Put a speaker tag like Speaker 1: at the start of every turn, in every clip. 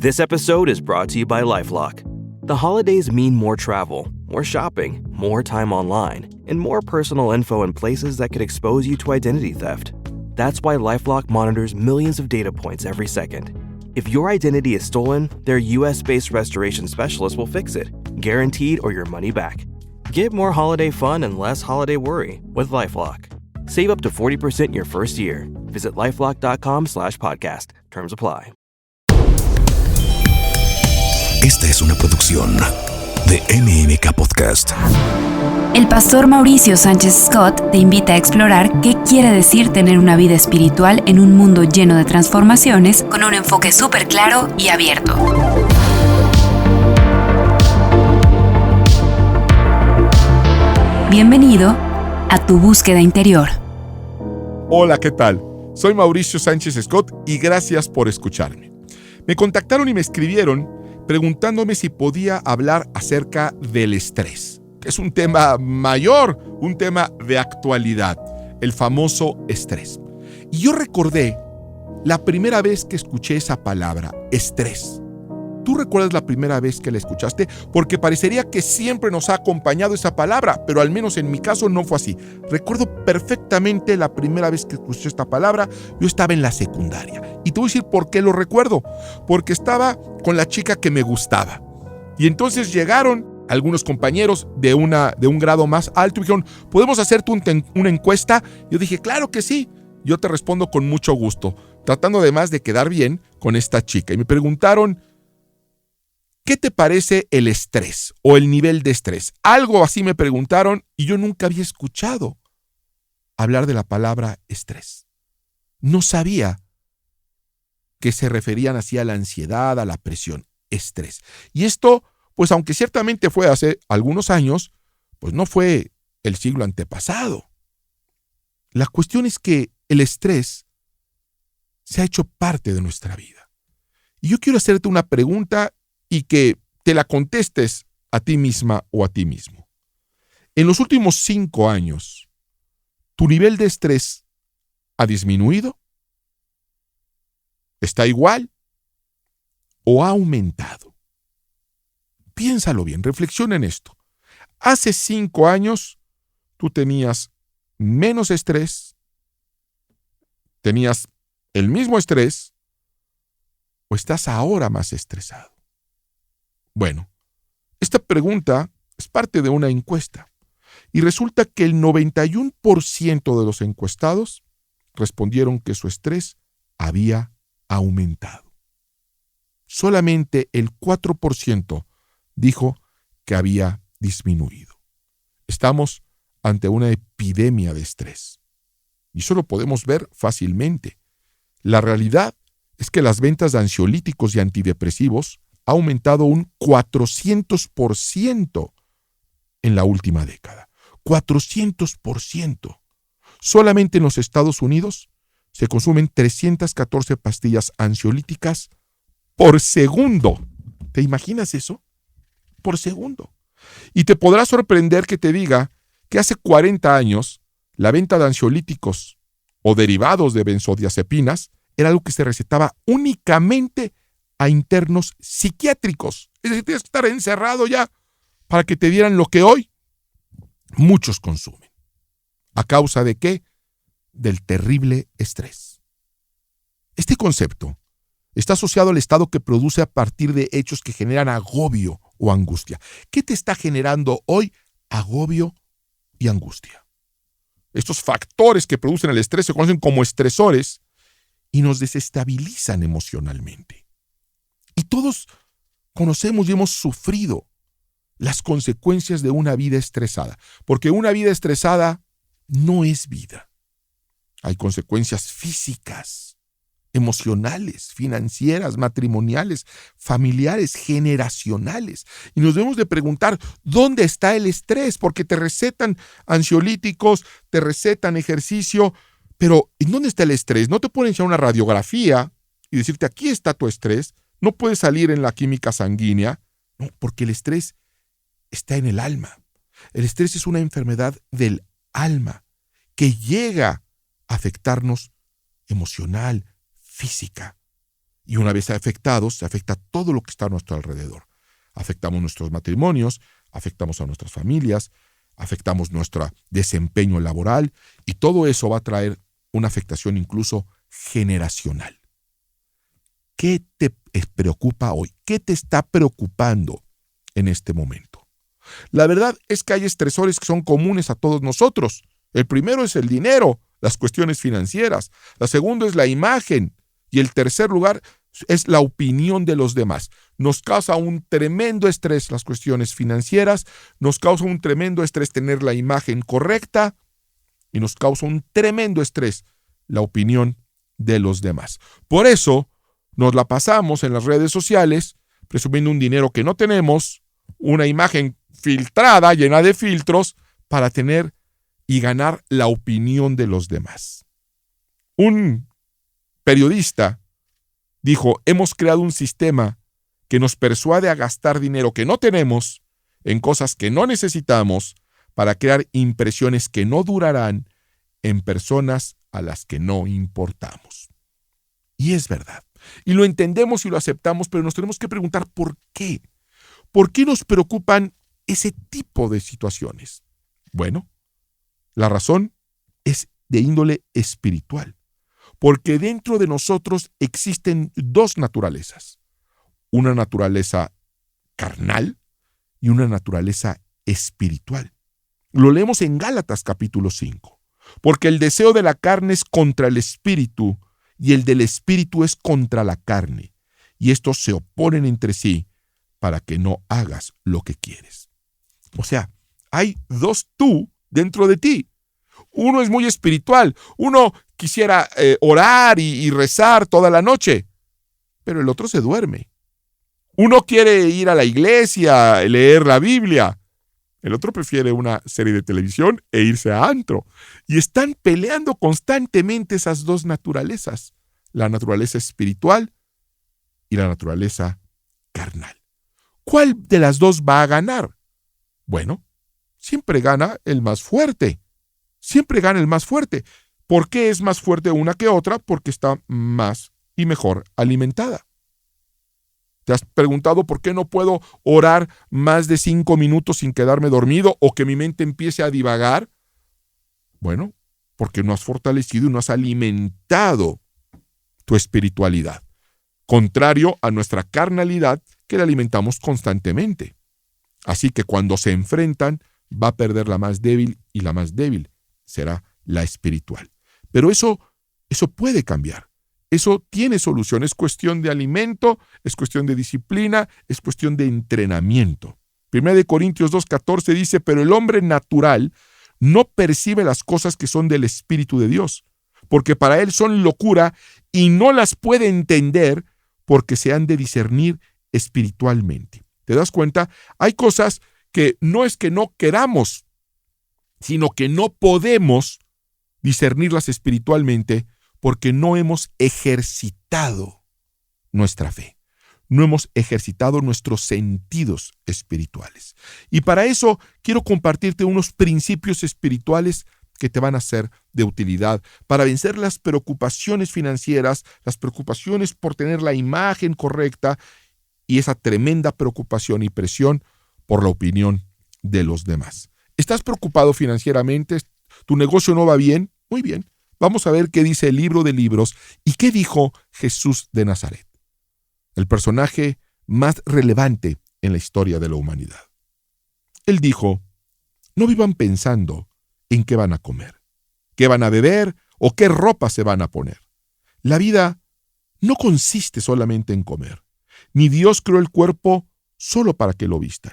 Speaker 1: This episode is brought to you by LifeLock. The holidays mean more travel, more shopping, more time online, and more personal info in places that could expose you to identity theft. That's why LifeLock monitors millions of data points every second. If your identity is stolen, their US-based restoration specialist will fix it, guaranteed or your money back. Get more holiday fun and less holiday worry with LifeLock. Save up to 40% your first year. Visit LifeLock.com/podcast. Terms apply.
Speaker 2: Esta es una producción de MMK Podcast.
Speaker 3: El pastor Mauricio Sánchez Scott te invita a explorar qué quiere decir tener una vida espiritual en un mundo lleno de transformaciones con un enfoque súper claro y abierto. Bienvenido a tu búsqueda interior.
Speaker 4: Hola, ¿qué tal? Soy Mauricio Sánchez Scott y gracias por escucharme. Me contactaron y me escribieron preguntándome si podía hablar acerca del estrés, que es un tema mayor, un tema de actualidad, el famoso estrés. Y yo recordé la primera vez que escuché esa palabra, estrés. ¿Tú recuerdas la primera vez que la escuchaste? Porque parecería que siempre nos ha acompañado esa palabra, pero al menos en mi caso no fue así. Recuerdo perfectamente la primera vez que escuché esta palabra, yo estaba en la secundaria. Y te voy a decir por qué lo recuerdo. Porque estaba con la chica que me gustaba. Y entonces llegaron algunos compañeros de un grado más alto y dijeron, ¿podemos hacerte una encuesta? Yo dije, claro que sí. Yo te respondo con mucho gusto, tratando además de quedar bien con esta chica. Y me preguntaron, ¿qué te parece el estrés o el nivel de estrés? Algo así me preguntaron y yo nunca había escuchado hablar de la palabra estrés. No sabía que se referían así a la ansiedad, a la presión, estrés. Y esto, pues aunque ciertamente fue hace algunos años, pues no fue el siglo antepasado. La cuestión es que el estrés se ha hecho parte de nuestra vida. Y yo quiero hacerte una pregunta y que te la contestes a ti misma o a ti mismo. En los últimos 5 años, ¿tu nivel de estrés ha disminuido? ¿Está igual? ¿O ha aumentado? Piénsalo bien, reflexiona en esto. Hace 5 años, tú tenías menos estrés, tenías el mismo estrés, o estás ahora más estresado. Bueno, esta pregunta es parte de una encuesta y resulta que el 91% de los encuestados respondieron que su estrés había aumentado. Solamente el 4% dijo que había disminuido. Estamos ante una epidemia de estrés y eso lo podemos ver fácilmente. La realidad es que las ventas de ansiolíticos y antidepresivos ha aumentado un 400% en la última década. 400%. Solamente en los Estados Unidos se consumen 314 pastillas ansiolíticas por segundo. ¿Te imaginas eso? Por segundo. Y te podrá sorprender que te diga que hace 40 años la venta de ansiolíticos o derivados de benzodiazepinas era algo que se recetaba únicamente a internos psiquiátricos. Es decir, tienes que estar encerrado ya para que te dieran lo que hoy muchos consumen. ¿A causa de qué? Del terrible estrés. Este concepto está asociado al estado que produce a partir de hechos que generan agobio o angustia. ¿Qué te está generando hoy agobio y angustia? Estos factores que producen el estrés se conocen como estresores y nos desestabilizan emocionalmente. Y todos conocemos y hemos sufrido las consecuencias de una vida estresada, porque una vida estresada no es vida. Hay consecuencias físicas, emocionales, financieras, matrimoniales, familiares, generacionales. Y nos debemos de preguntar, ¿dónde está el estrés? Porque te recetan ansiolíticos, te recetan ejercicio, pero ¿en dónde está el estrés? No te pueden echar una radiografía y decirte, aquí está tu estrés. No puede salir en la química sanguínea, no, porque el estrés está en el alma. El estrés es una enfermedad del alma que llega a afectarnos emocional, física. Y una vez afectados, se afecta todo lo que está a nuestro alrededor. Afectamos nuestros matrimonios, afectamos a nuestras familias, afectamos nuestro desempeño laboral y todo eso va a traer una afectación incluso generacional. ¿Qué te preocupa hoy? ¿Qué te está preocupando en este momento? La verdad es que hay estresores que son comunes a todos nosotros. El primero es el dinero, las cuestiones financieras. La segunda es la imagen. Y el tercer lugar es la opinión de los demás. Nos causa un tremendo estrés las cuestiones financieras, nos causa un tremendo estrés tener la imagen correcta y nos causa un tremendo estrés la opinión de los demás. Por eso nos la pasamos en las redes sociales presumiendo un dinero que no tenemos, una imagen filtrada, llena de filtros, para tener y ganar la opinión de los demás. Un periodista dijo: hemos creado un sistema que nos persuade a gastar dinero que no tenemos en cosas que no necesitamos para crear impresiones que no durarán en personas a las que no importamos. Y es verdad. Y lo entendemos y lo aceptamos, pero nos tenemos que preguntar ¿por qué? ¿Por qué nos preocupan ese tipo de situaciones? Bueno, la razón es de índole espiritual. Porque dentro de nosotros existen dos naturalezas. Una naturaleza carnal y una naturaleza espiritual. Lo leemos en Gálatas capítulo 5. Porque el deseo de la carne es contra el espíritu y el del espíritu es contra la carne. Y estos se oponen entre sí para que no hagas lo que quieres. O sea, hay dos tú dentro de ti. Uno es muy espiritual. Uno quisiera orar y rezar toda la noche, pero el otro se duerme. Uno quiere ir a la iglesia, leer la Biblia. El otro prefiere una serie de televisión e irse a antro. Y están peleando constantemente esas dos naturalezas, la naturaleza espiritual y la naturaleza carnal. ¿Cuál de las dos va a ganar? Bueno, siempre gana el más fuerte. Siempre gana el más fuerte. ¿Por qué es más fuerte una que otra? Porque está más y mejor alimentada. ¿Te has preguntado por qué no puedo orar más de 5 minutos sin quedarme dormido o que mi mente empiece a divagar? Bueno, porque no has fortalecido y no has alimentado tu espiritualidad. Contrario a nuestra carnalidad que la alimentamos constantemente. Así que cuando se enfrentan, va a perder la más débil y la más débil será la espiritual. Pero eso puede cambiar. Eso tiene solución. Es cuestión de alimento, es cuestión de disciplina, es cuestión de entrenamiento. 1 Corintios 2:14 dice: pero el hombre natural no percibe las cosas que son del Espíritu de Dios, porque para él son locura y no las puede entender porque se han de discernir espiritualmente. ¿Te das cuenta? Hay cosas que no es que no queramos, sino que no podemos discernirlas espiritualmente porque no hemos ejercitado nuestra fe. No hemos ejercitado nuestros sentidos espirituales. Y para eso quiero compartirte unos principios espirituales que te van a ser de utilidad para vencer las preocupaciones financieras, las preocupaciones por tener la imagen correcta y esa tremenda preocupación y presión por la opinión de los demás. ¿Estás preocupado financieramente? ¿Tu negocio no va bien? Muy bien. Vamos a ver qué dice el libro de libros y qué dijo Jesús de Nazaret, el personaje más relevante en la historia de la humanidad. Él dijo: no vivan pensando en qué van a comer, qué van a beber o qué ropa se van a poner. La vida no consiste solamente en comer, ni Dios creó el cuerpo solo para que lo vistan.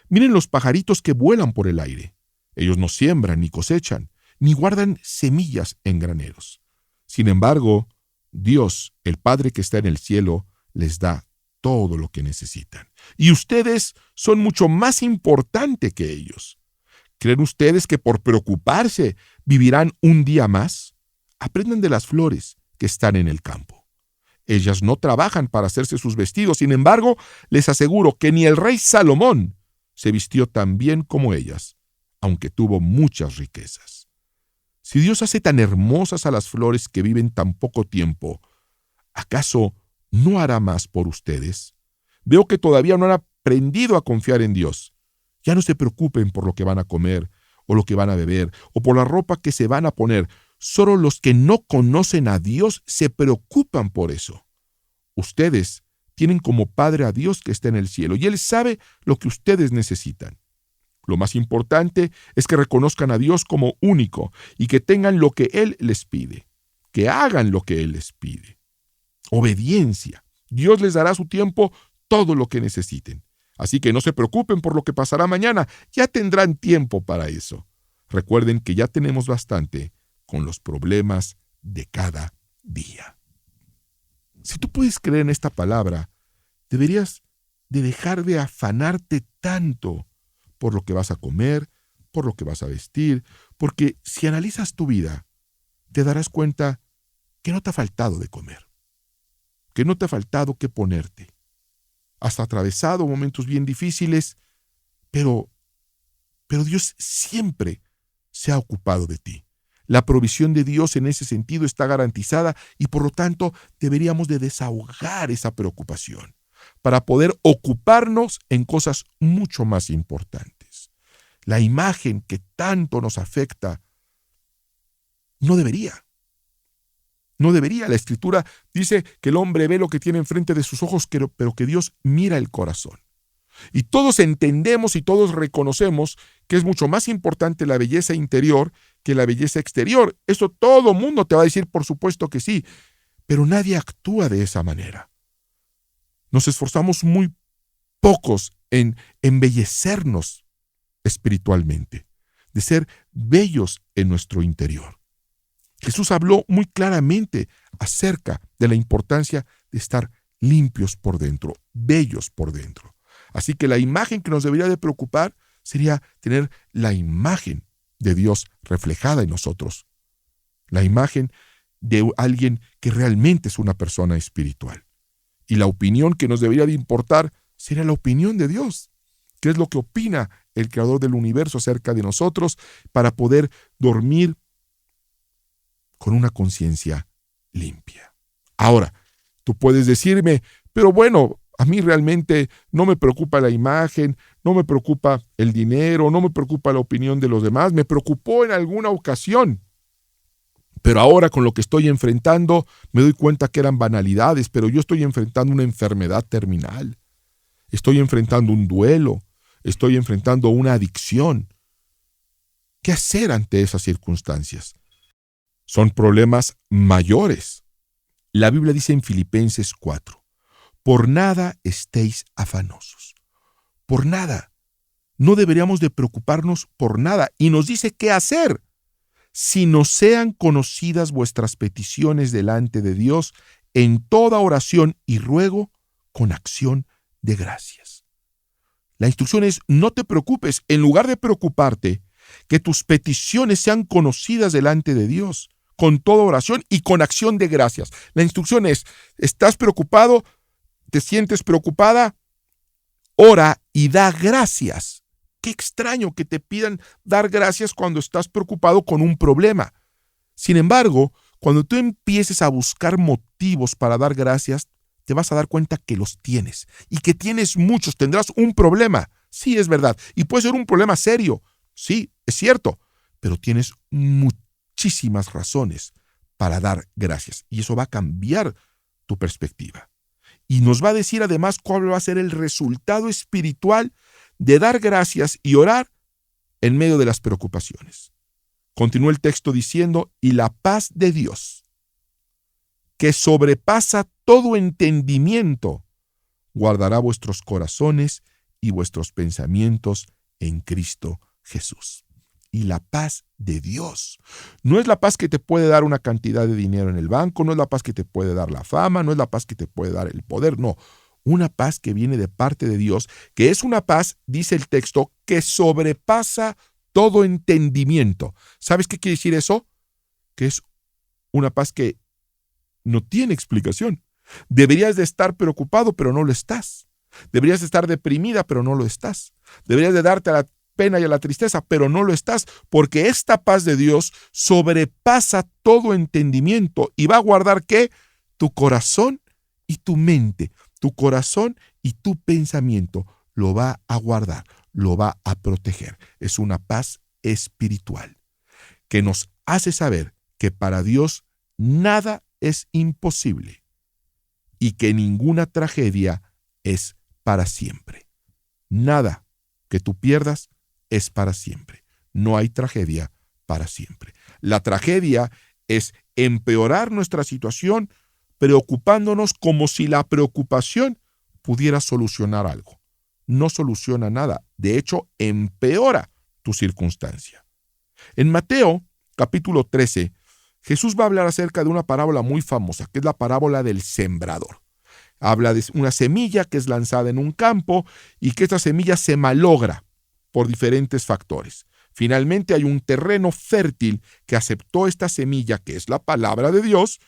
Speaker 4: Miren los pajaritos que vuelan por el aire. Ellos no siembran ni cosechan, ni guardan semillas en graneros. Sin embargo, Dios, el Padre que está en el cielo, les da todo lo que necesitan. Y ustedes son mucho más importantes que ellos. ¿Creen ustedes que por preocuparse vivirán un día más? Aprendan de las flores que están en el campo. Ellas no trabajan para hacerse sus vestidos. Sin embargo, les aseguro que ni el rey Salomón se vistió tan bien como ellas, aunque tuvo muchas riquezas. Si Dios hace tan hermosas a las flores que viven tan poco tiempo, ¿acaso no hará más por ustedes. Veo que todavía no han aprendido a confiar en Dios. Ya no se preocupen por lo que van a comer, o lo que van a beber, o por la ropa que se van a poner. Solo los que no conocen a Dios se preocupan por eso. Ustedes tienen como Padre a Dios que está en el cielo, y Él sabe lo que ustedes necesitan. Lo más importante es que reconozcan a Dios como único y que tengan lo que Él les pide, que hagan lo que Él les pide. Obediencia. Dios les dará a su tiempo todo lo que necesiten. Así que no se preocupen por lo que pasará mañana, ya tendrán tiempo para eso. Recuerden que ya tenemos bastante con los problemas de cada día. Si tú puedes creer en esta palabra, deberías de dejar de afanarte tanto por lo que vas a comer, por lo que vas a vestir, porque si analizas tu vida, te darás cuenta que no te ha faltado de comer, que no te ha faltado que ponerte. Has atravesado momentos bien difíciles, pero Dios siempre se ha ocupado de ti. La provisión de Dios en ese sentido está garantizada y por lo tanto deberíamos de desahogar esa preocupación para poder ocuparnos en cosas mucho más importantes. La imagen que tanto nos afecta no debería. La Escritura dice que el hombre ve lo que tiene enfrente de sus ojos, pero que Dios mira el corazón. Y todos entendemos y todos reconocemos que es mucho más importante la belleza interior que la belleza exterior. Eso todo mundo te va a decir, por supuesto que sí, pero nadie actúa de esa manera. Nos esforzamos muy pocos en embellecernos espiritualmente, de ser bellos en nuestro interior. Jesús habló muy claramente acerca de la importancia de estar limpios por dentro, bellos por dentro. Así que la imagen que nos debería de preocupar sería tener la imagen de Dios reflejada en nosotros, la imagen de alguien que realmente es una persona espiritual. Y la opinión que nos debería de importar sería la opinión de Dios, que es lo que opina el Creador del universo acerca de nosotros para poder dormir con una conciencia limpia. Ahora, tú puedes decirme, pero bueno, a mí realmente no me preocupa la imagen, no me preocupa el dinero, no me preocupa la opinión de los demás, me preocupó en alguna ocasión. Pero ahora con lo que estoy enfrentando, me doy cuenta que eran banalidades, pero yo estoy enfrentando una enfermedad terminal. Estoy enfrentando un duelo, estoy enfrentando una adicción. ¿Qué hacer ante esas circunstancias? Son problemas mayores. La Biblia dice en Filipenses 4, por nada estéis afanosos. Por nada. No deberíamos de preocuparnos por nada. Y nos dice qué hacer. Si no sean conocidas vuestras peticiones delante de Dios en toda oración y ruego con acción de gracias. La instrucción es no te preocupes. En lugar de preocuparte, que tus peticiones sean conocidas delante de Dios con toda oración y con acción de gracias. La instrucción es, ¿estás preocupado? ¿Te sientes preocupada? Ora y da gracias. Qué extraño que te pidan dar gracias cuando estás preocupado con un problema. Sin embargo, cuando tú empieces a buscar motivos para dar gracias, te vas a dar cuenta que los tienes y que tienes muchos. Tendrás un problema. Sí, es verdad. Y puede ser un problema serio. Sí, es cierto. Pero tienes muchísimas razones para dar gracias. Y eso va a cambiar tu perspectiva. Y nos va a decir además cuál va a ser el resultado espiritual de dar gracias y orar en medio de las preocupaciones. Continúa el texto diciendo, y la paz de Dios, que sobrepasa todo entendimiento, guardará vuestros corazones y vuestros pensamientos en Cristo Jesús. Y la paz de Dios no es la paz que te puede dar una cantidad de dinero en el banco, no es la paz que te puede dar la fama, no es la paz que te puede dar el poder, no. Una paz que viene de parte de Dios, que es una paz, dice el texto, que sobrepasa todo entendimiento. ¿Sabes qué quiere decir eso? Que es una paz que no tiene explicación. Deberías de estar preocupado, pero no lo estás. Deberías de estar deprimida, pero no lo estás. Deberías de darte a la pena y a la tristeza, pero no lo estás, porque esta paz de Dios sobrepasa todo entendimiento y va a guardar ¿qué? Tu corazón y tu mente, tu corazón y tu pensamiento lo va a guardar, lo va a proteger. Es una paz espiritual que nos hace saber que para Dios nada es imposible y que ninguna tragedia es para siempre. Nada que tú pierdas es para siempre. No hay tragedia para siempre. La tragedia es empeorar nuestra situación preocupándonos como si la preocupación pudiera solucionar algo. No soluciona nada. De hecho, empeora tu circunstancia. En Mateo, capítulo 13, Jesús va a hablar acerca de una parábola muy famosa, que es la parábola del sembrador. Habla de una semilla que es lanzada en un campo y que esta semilla se malogra por diferentes factores. Finalmente hay un terreno fértil que aceptó esta semilla, que es la palabra de Dios,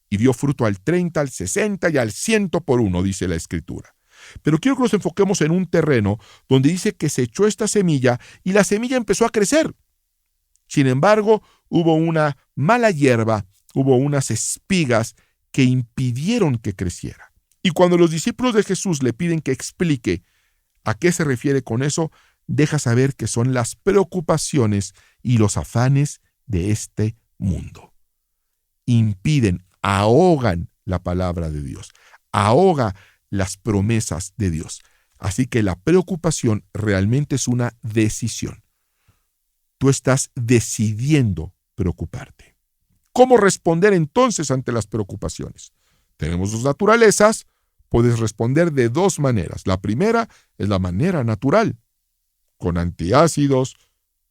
Speaker 4: y dio fruto al 30, al 60 y al 100 por uno, dice la Escritura. Pero quiero que nos enfoquemos en un terreno donde dice que se echó esta semilla y la semilla empezó a crecer. Sin embargo, hubo una mala hierba, hubo unas espigas que impidieron que creciera. Y cuando los discípulos de Jesús le piden que explique a qué se refiere con eso, deja saber que son las preocupaciones y los afanes de este mundo. Impiden, ahogan la palabra de Dios, ahoga las promesas de Dios. Así que la preocupación realmente es una decisión. Tú estás decidiendo preocuparte. ¿Cómo responder entonces ante las preocupaciones? Tenemos dos naturalezas. Puedes responder de dos maneras. La primera es la manera natural, con antiácidos,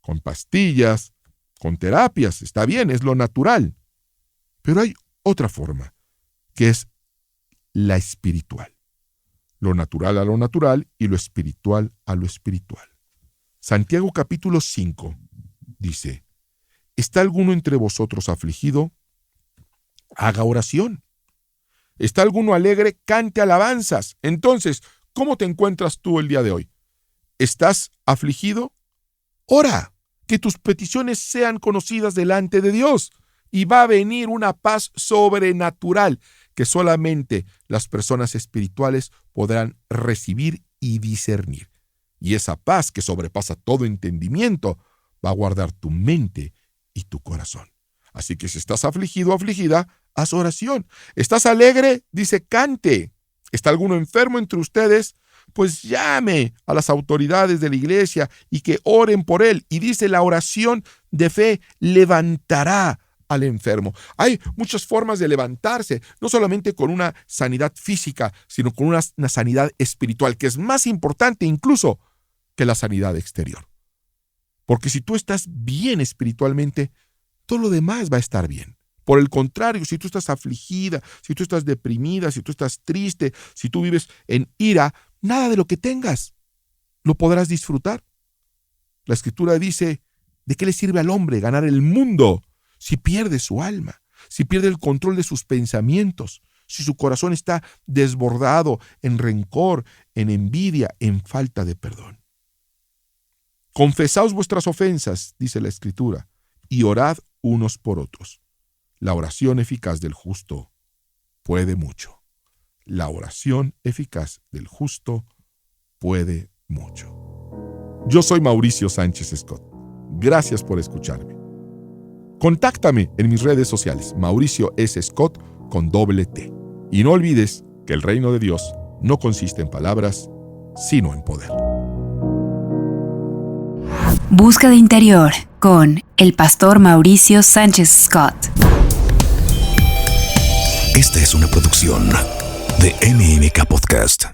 Speaker 4: con pastillas, con terapias. Está bien, es lo natural. Pero hay otra forma, que es la espiritual. Lo natural a lo natural y lo espiritual a lo espiritual. Santiago capítulo 5 dice: ¿está alguno entre vosotros afligido? Haga oración. ¿Está alguno alegre? Cante alabanzas. Entonces, ¿cómo te encuentras tú el día de hoy? ¿Estás afligido? Ora, que tus peticiones sean conocidas delante de Dios, y va a venir una paz sobrenatural que solamente las personas espirituales podrán recibir y discernir. Y esa paz que sobrepasa todo entendimiento va a guardar tu mente y tu corazón. Así que si estás afligido o afligida, haz oración. ¿Estás alegre? Dice, cante. ¿Está alguno enfermo entre ustedes? Pues llame a las autoridades de la iglesia y que oren por él. Y dice, la oración de fe levantará al enfermo. Hay muchas formas de levantarse, no solamente con una sanidad física, sino con una sanidad espiritual, que es más importante incluso que la sanidad exterior. Porque si tú estás bien espiritualmente, todo lo demás va a estar bien. Por el contrario, si tú estás afligida, si tú estás deprimida, si tú estás triste, si tú vives en ira, nada de lo que tengas lo podrás disfrutar. La Escritura dice, ¿de qué le sirve al hombre ganar el mundo si pierde su alma, si pierde el control de sus pensamientos, si su corazón está desbordado en rencor, en envidia, en falta de perdón? Confesaos vuestras ofensas, dice la Escritura, y orad unos por otros. La oración eficaz del justo puede mucho. La oración eficaz del justo puede mucho. Yo soy Mauricio Sánchez Scott. Gracias por escucharme. Contáctame en mis redes sociales, Mauricio S. Scott con doble T. Y no olvides que el reino de Dios no consiste en palabras, sino en poder.
Speaker 3: Búsqueda Interior con el pastor Mauricio Sánchez Scott.
Speaker 2: Esta es una producción de NMK Podcast.